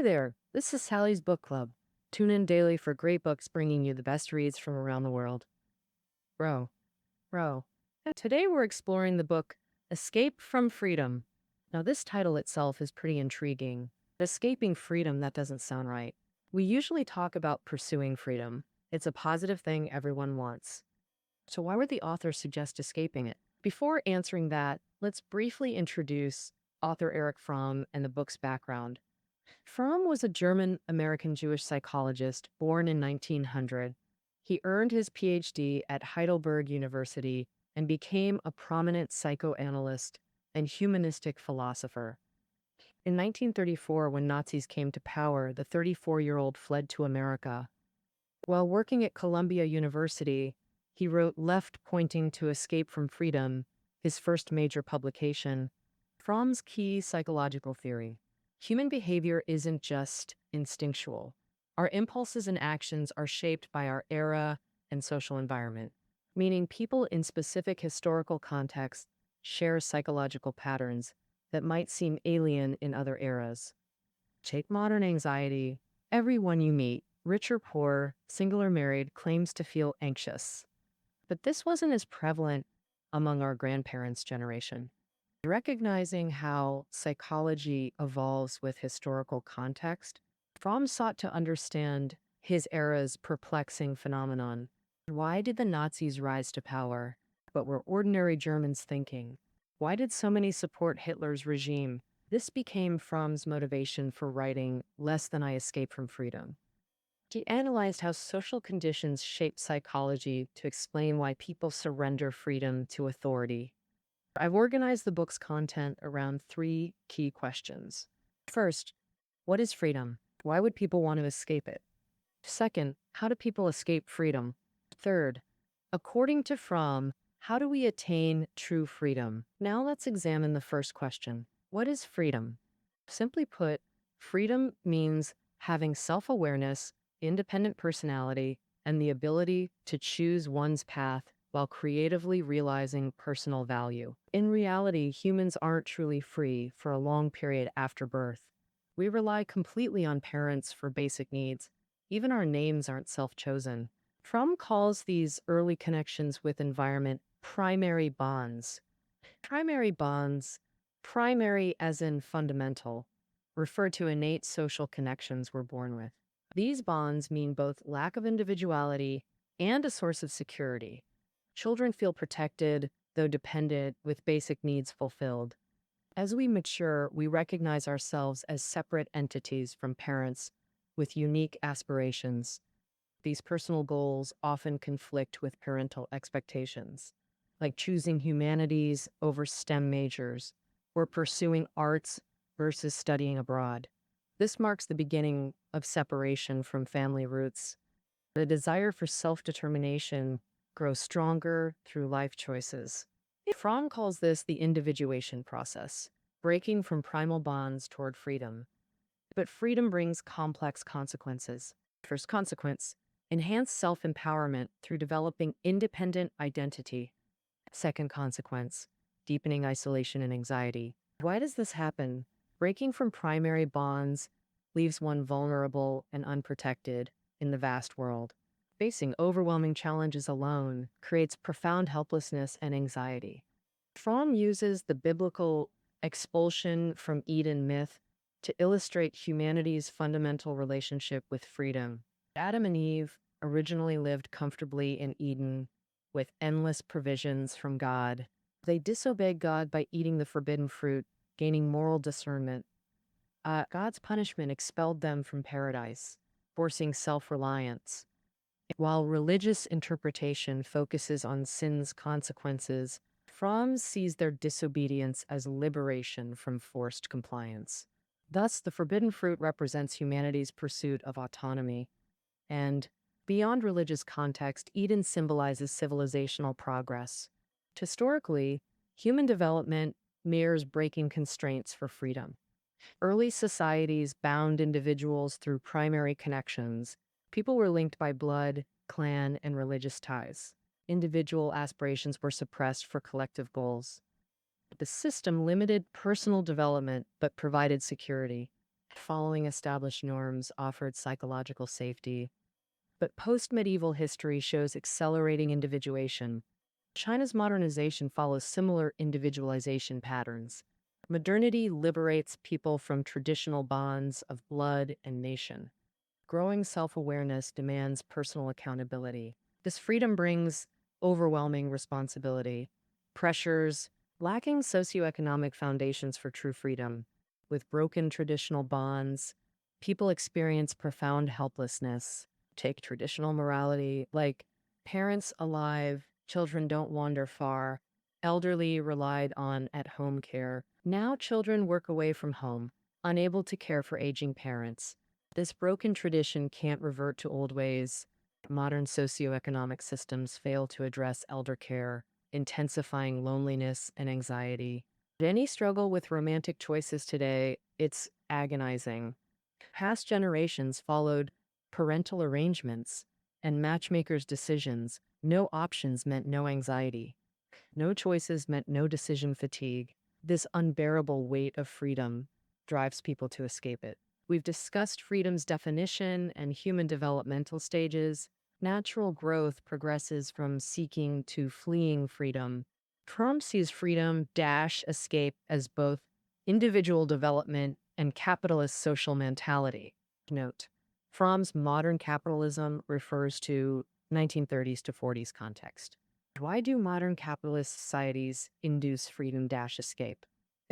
Hi there, this is Sally's Book Club. Tune in daily for great books bringing you the best reads from around the world. Row, row. And today we're exploring the book Escape from Freedom. Now, this title itself is pretty intriguing. Escaping freedom, that doesn't sound right. We usually talk about pursuing freedom. It's a positive thing everyone wants. So, why would the author suggest escaping it? Before answering that, let's briefly introduce author Erich Fromm and the book's background. Fromm was a German American Jewish psychologist born in 1900. He earned his PhD at Heidelberg University and became a prominent psychoanalyst and humanistic philosopher. In 1934, when Nazis came to power, the 34-year-old fled to America. While working at Columbia University, he wrote Left Pointing to Escape from Freedom, his first major publication. Fromm's key psychological theory. Human behavior isn't just instinctual. Our impulses and actions are shaped by our era and social environment, meaning people in specific historical contexts share psychological patterns that might seem alien in other eras. Take modern anxiety. Everyone you meet, rich or poor, single or married, claims to feel anxious. But this wasn't as prevalent among our grandparents' generation. Recognizing how psychology evolves with historical context, Fromm sought to understand his era's perplexing phenomenon. Why did the Nazis rise to power? What were ordinary Germans thinking? Why did so many support Hitler's regime? This became Fromm's motivation for writing Less Than I Escape from Freedom. He analyzed how social conditions shape psychology to explain why people surrender freedom to authority. I've organized the book's content around three key questions. First, what is freedom? Why would people want to escape it? Second, how do people escape freedom? Third, according to Fromm, how do we attain true freedom? Now let's examine the first question. What is freedom? Simply put, freedom means having self-awareness, independent personality, and the ability to choose one's path while creatively realizing personal value. In reality, humans aren't truly free for a long period after birth. We rely completely on parents for basic needs. Even our names aren't self-chosen. Fromm calls these early connections with environment primary bonds. Primary bonds, primary as in fundamental, refer to innate social connections we're born with. These bonds mean both lack of individuality and a source of security. Children feel protected, though dependent, with basic needs fulfilled. As we mature, we recognize ourselves as separate entities from parents with unique aspirations. These personal goals often conflict with parental expectations, like choosing humanities over STEM majors or pursuing arts versus studying abroad. This marks the beginning of separation from family roots. The desire for self-determination grows stronger through life choices. Fromm calls this the individuation process, breaking from primal bonds toward freedom. But freedom brings complex consequences. First consequence, enhanced self-empowerment through developing independent identity. Second consequence, deepening isolation and anxiety. Why does this happen? Breaking from primary bonds leaves one vulnerable and unprotected in the vast world. Facing overwhelming challenges alone creates profound helplessness and anxiety. Fromm uses the biblical expulsion from Eden myth to illustrate humanity's fundamental relationship with freedom. Adam and Eve originally lived comfortably in Eden with endless provisions from God. They disobeyed God by eating the forbidden fruit, gaining moral discernment. God's punishment expelled them from paradise, forcing self-reliance. While religious interpretation focuses on sin's consequences, Fromm sees their disobedience as liberation from forced compliance. Thus, the forbidden fruit represents humanity's pursuit of autonomy. And beyond religious context, Eden symbolizes civilizational progress. Historically, human development mirrors breaking constraints for freedom. Early societies bound individuals through primary connections. People were linked by blood, clan, and religious ties. Individual aspirations were suppressed for collective goals. The system limited personal development but provided security. Following established norms offered psychological safety, but post-medieval history shows accelerating individuation. China's modernization follows similar individualization patterns. Modernity liberates people from traditional bonds of blood and nation. Growing self-awareness demands personal accountability. This freedom brings overwhelming responsibility. Pressures, lacking socioeconomic foundations for true freedom. With broken traditional bonds, people experience profound helplessness. Take traditional morality, like parents alive, children don't wander far, elderly relied on at-home care. Now children work away from home, unable to care for aging parents. This broken tradition can't revert to old ways. Modern socioeconomic systems fail to address elder care, intensifying loneliness and anxiety. Any struggle with romantic choices today, it's agonizing. Past generations followed parental arrangements and matchmakers' decisions. No options meant no anxiety. No choices meant no decision fatigue. This unbearable weight of freedom drives people to escape it. We've discussed freedom's definition and human developmental stages. Natural growth progresses from seeking to fleeing freedom. Fromm sees freedom dash escape as both individual development and capitalist social mentality. Note, Fromm's modern capitalism refers to 1930s to 40s context. Why do modern capitalist societies induce freedom dash escape?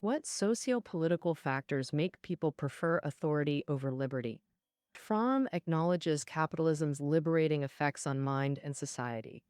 What socio-political factors make people prefer authority over liberty? Fromm acknowledges capitalism's liberating effects on mind and society.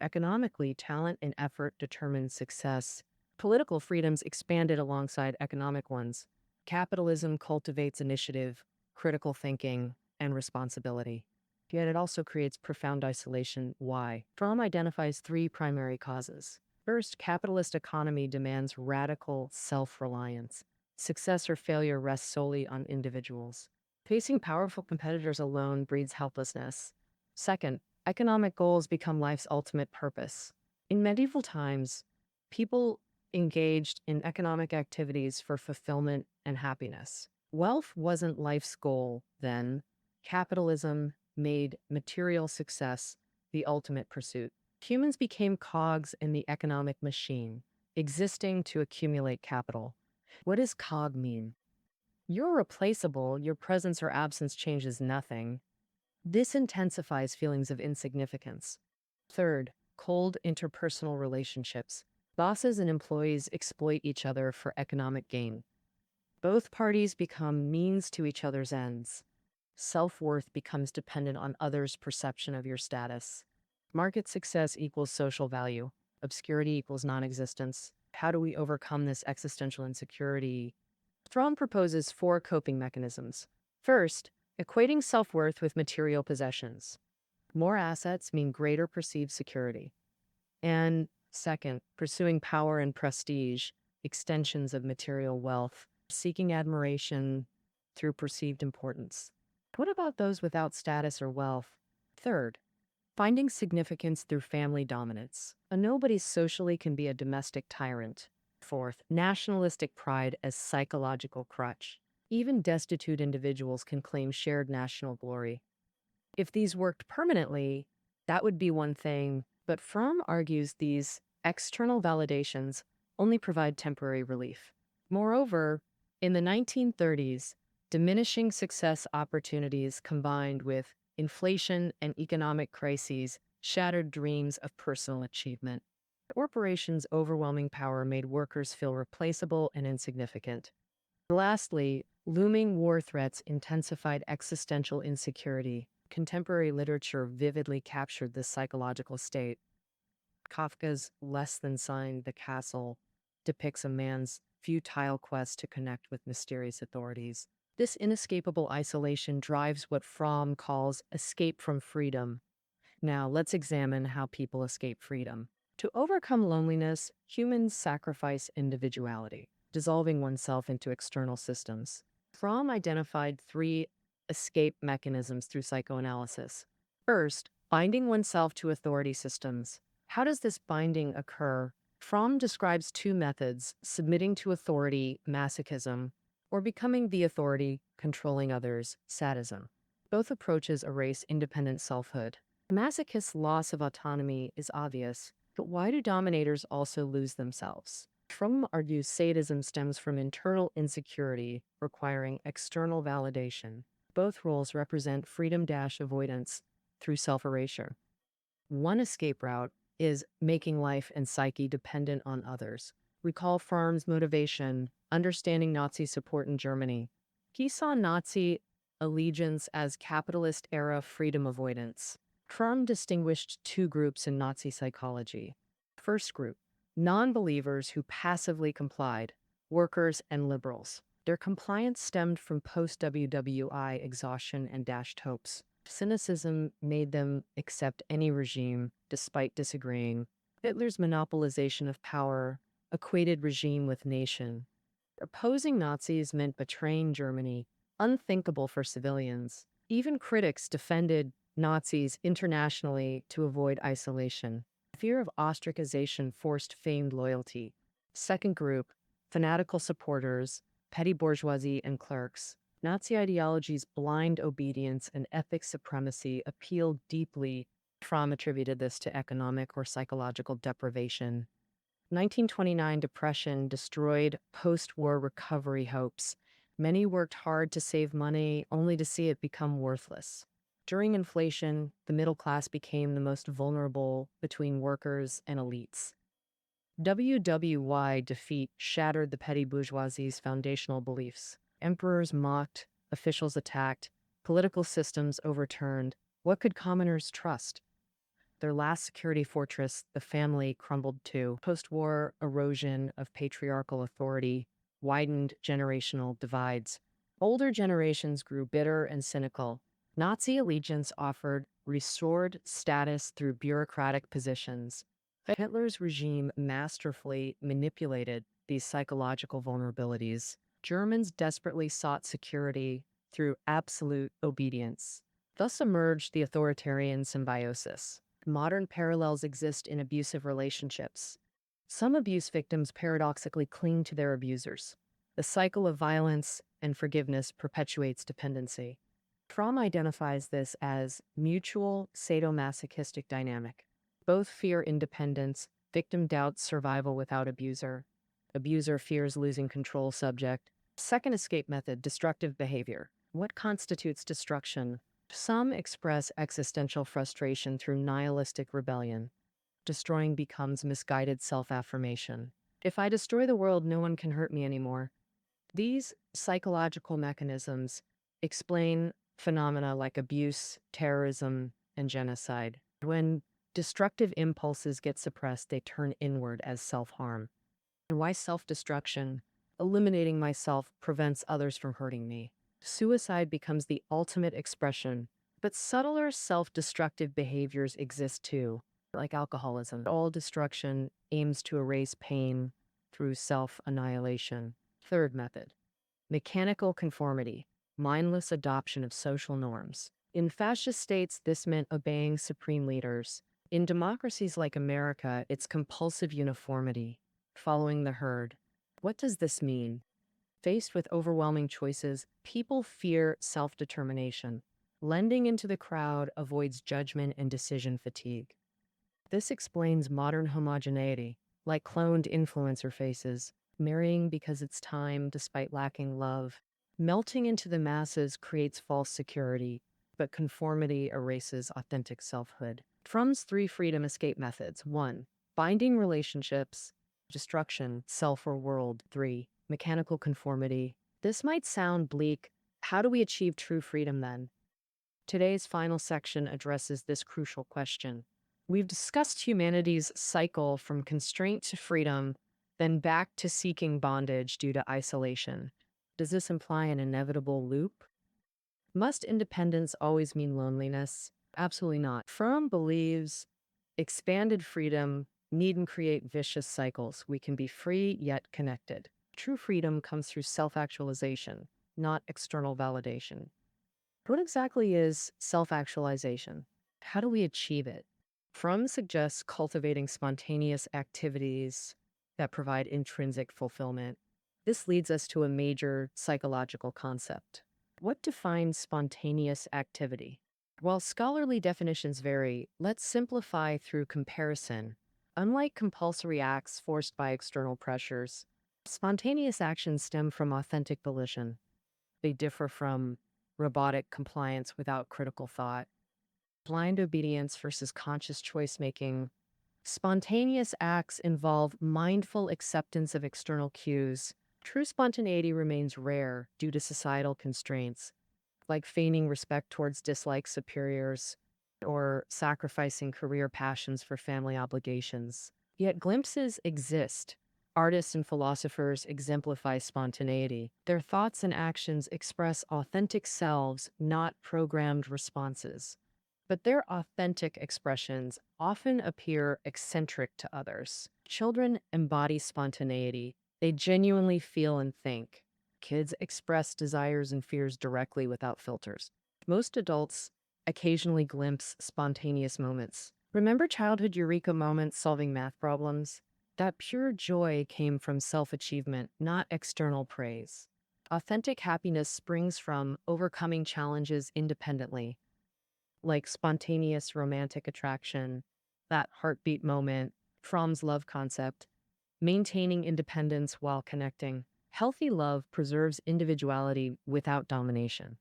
Economically, talent and effort determine success. Political freedoms expanded alongside economic ones. Capitalism cultivates initiative, critical thinking, and responsibility. Yet it also creates profound isolation. Why? Fromm identifies three primary causes. First, capitalist economy demands radical self-reliance. Success or failure rests solely on individuals. Facing powerful competitors alone breeds helplessness. Second, economic goals become life's ultimate purpose. In medieval times, people engaged in economic activities for fulfillment and happiness. Wealth wasn't life's goal then. Capitalism made material success the ultimate pursuit. Humans became cogs in the economic machine, existing to accumulate capital. What does cog mean? You're replaceable, your presence or absence changes nothing. This intensifies feelings of insignificance. Third, cold interpersonal relationships. Bosses and employees exploit each other for economic gain. Both parties become means to each other's ends. Self-worth becomes dependent on others' perception of your status. Market success equals social value. Obscurity equals non-existence. How do we overcome this existential insecurity? Fromm proposes 4 coping mechanisms. First, equating self-worth with material possessions. More assets mean greater perceived security. And second, pursuing power and prestige, extensions of material wealth, seeking admiration through perceived importance. What about those without status or wealth? Third, finding significance through family dominance. A nobody socially can be a domestic tyrant. Fourth, nationalistic pride as psychological crutch. Even destitute individuals can claim shared national glory. If these worked permanently, that would be one thing, but Fromm argues these external validations only provide temporary relief. Moreover, in the 1930s, diminishing success opportunities combined with inflation and economic crises shattered dreams of personal achievement. Corporations' overwhelming power made workers feel replaceable and insignificant. Lastly, looming war threats intensified existential insecurity. Contemporary literature vividly captured this psychological state. Kafka's Less Than Sign, The Castle depicts a man's futile quest to connect with mysterious authorities. This inescapable isolation drives what Fromm calls escape from freedom. Now, let's examine how people escape freedom. To overcome loneliness, humans sacrifice individuality, dissolving oneself into external systems. Fromm identified 3 escape mechanisms through psychoanalysis. First, binding oneself to authority systems. How does this binding occur? Fromm describes 2 methods: submitting to authority, masochism, or becoming the authority, controlling others, sadism. Both approaches erase independent selfhood. The masochist's loss of autonomy is obvious, but why do dominators also lose themselves? Fromm argues sadism stems from internal insecurity requiring external validation. Both roles represent freedom-avoidance through self-erasure. One escape route is making life and psyche dependent on others. Recall Fromm's motivation, understanding Nazi support in Germany. He saw Nazi allegiance as capitalist-era freedom avoidance. Fromm distinguished two groups in Nazi psychology. First group, non-believers who passively complied, workers and liberals. Their compliance stemmed from post-WWI exhaustion and dashed hopes. Cynicism made them accept any regime, despite disagreeing. Hitler's monopolization of power equated regime with nation. Opposing Nazis meant betraying Germany, unthinkable for civilians. Even critics defended Nazis internationally to avoid isolation. Fear of ostracization forced feigned loyalty. Second group, fanatical supporters, petty bourgeoisie and clerks. Nazi ideology's blind obedience and ethnic supremacy appealed deeply. Fromm attributed this to economic or psychological deprivation. 1929 depression destroyed post-war recovery hopes. Many worked hard to save money, only to see it become worthless. During inflation, the middle class became the most vulnerable between workers and elites. WWY defeat shattered the petty bourgeoisie's foundational beliefs. Emperors mocked, officials attacked, political systems overturned. What could commoners trust? Their last security fortress, the family, crumbled too. Post-war erosion of patriarchal authority widened generational divides. Older generations grew bitter and cynical. Nazi allegiance offered restored status through bureaucratic positions. Hitler's regime masterfully manipulated these psychological vulnerabilities. Germans desperately sought security through absolute obedience. Thus emerged the authoritarian symbiosis. Modern parallels exist in abusive relationships. Some abuse victims paradoxically cling to their abusers. The cycle of violence and forgiveness perpetuates dependency. Fromm identifies this as mutual sadomasochistic dynamic. Both fear independence, victim doubts survival without abuser. Abuser fears losing control subject. Second escape method, destructive behavior. What constitutes destruction? Some express existential frustration through nihilistic rebellion. Destroying becomes misguided self-affirmation. If I destroy the world, no one can hurt me anymore. These psychological mechanisms explain phenomena like abuse, terrorism, and genocide. When destructive impulses get suppressed, they turn inward as self-harm. And why self-destruction? Eliminating myself prevents others from hurting me. Suicide becomes the ultimate expression, but subtler self-destructive behaviors exist too, like alcoholism. All destruction aims to erase pain through self-annihilation. Third method, mechanical conformity, mindless adoption of social norms. In fascist states, this meant obeying supreme leaders. In democracies like America, it's compulsive uniformity, following the herd. What does this mean? Faced with overwhelming choices, people fear self-determination. Blending into the crowd avoids judgment and decision fatigue. This explains modern homogeneity, like cloned influencer faces, marrying because it's time despite lacking love. Melting into the masses creates false security, but conformity erases authentic selfhood. Fromm's three freedom escape methods. 1. Binding relationships, destruction, self or world. 3. Mechanical conformity. This might sound bleak. How do we achieve true freedom then? Today's final section addresses this crucial question. We've discussed humanity's cycle from constraint to freedom, then back to seeking bondage due to isolation. Does this imply an inevitable loop? Must independence always mean loneliness? Absolutely not. Fromm believes expanded freedom needn't create vicious cycles. We can be free yet connected. True freedom comes through self-actualization, not external validation. What exactly is self-actualization? How do we achieve it? Fromm suggests cultivating spontaneous activities that provide intrinsic fulfillment. This leads us to a major psychological concept. What defines spontaneous activity? While scholarly definitions vary, let's simplify through comparison. Unlike compulsory acts forced by external pressures, spontaneous actions stem from authentic volition. They differ from robotic compliance without critical thought, blind obedience versus conscious choice making. Spontaneous acts involve mindful acceptance of external cues. True spontaneity remains rare due to societal constraints, like feigning respect towards disliked superiors or sacrificing career passions for family obligations. Yet glimpses exist. Artists and philosophers exemplify spontaneity. Their thoughts and actions express authentic selves, not programmed responses. But their authentic expressions often appear eccentric to others. Children embody spontaneity. They genuinely feel and think. Kids express desires and fears directly without filters. Most adults occasionally glimpse spontaneous moments. Remember childhood eureka moments solving math problems? That pure joy came from self-achievement, not external praise. Authentic happiness springs from overcoming challenges independently, like spontaneous romantic attraction, that heartbeat moment, Fromm's love concept, maintaining independence while connecting. Healthy love preserves individuality without domination.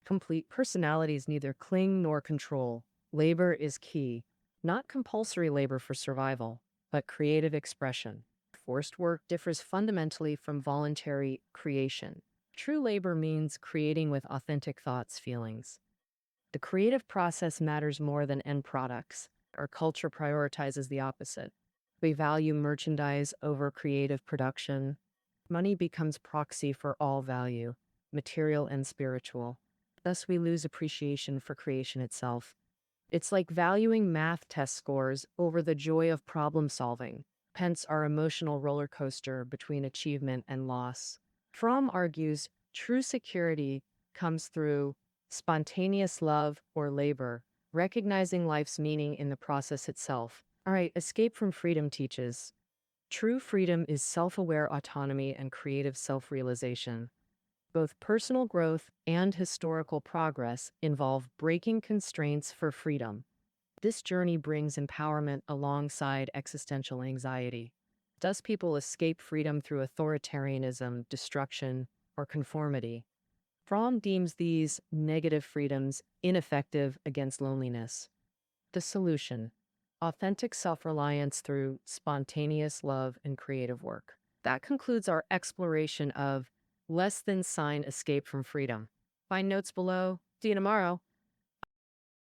Complete personalities neither cling nor control. Labor is key, not compulsory labor for survival, but creative expression. Forced work differs fundamentally from voluntary creation. True labor means creating with authentic thoughts, feelings. The creative process matters more than end products. Our culture prioritizes the opposite. We value merchandise over creative production. Money becomes proxy for all value, material and spiritual. Thus, we lose appreciation for creation itself. It's like valuing math test scores over the joy of problem solving, hence our emotional roller coaster between achievement and loss. Fromm argues true security comes through spontaneous love or labor, recognizing life's meaning in the process itself. All right, Escape from Freedom teaches true freedom is self aware autonomy and creative self realization. Both personal growth and historical progress involve breaking constraints for freedom. This journey brings empowerment alongside existential anxiety. Thus, people escape freedom through authoritarianism, destruction, or conformity. Fromm deems these negative freedoms ineffective against loneliness. The solution: authentic self reliance through spontaneous love and creative work. That concludes our exploration of less than sign escape from freedom. Find notes below. See you tomorrow.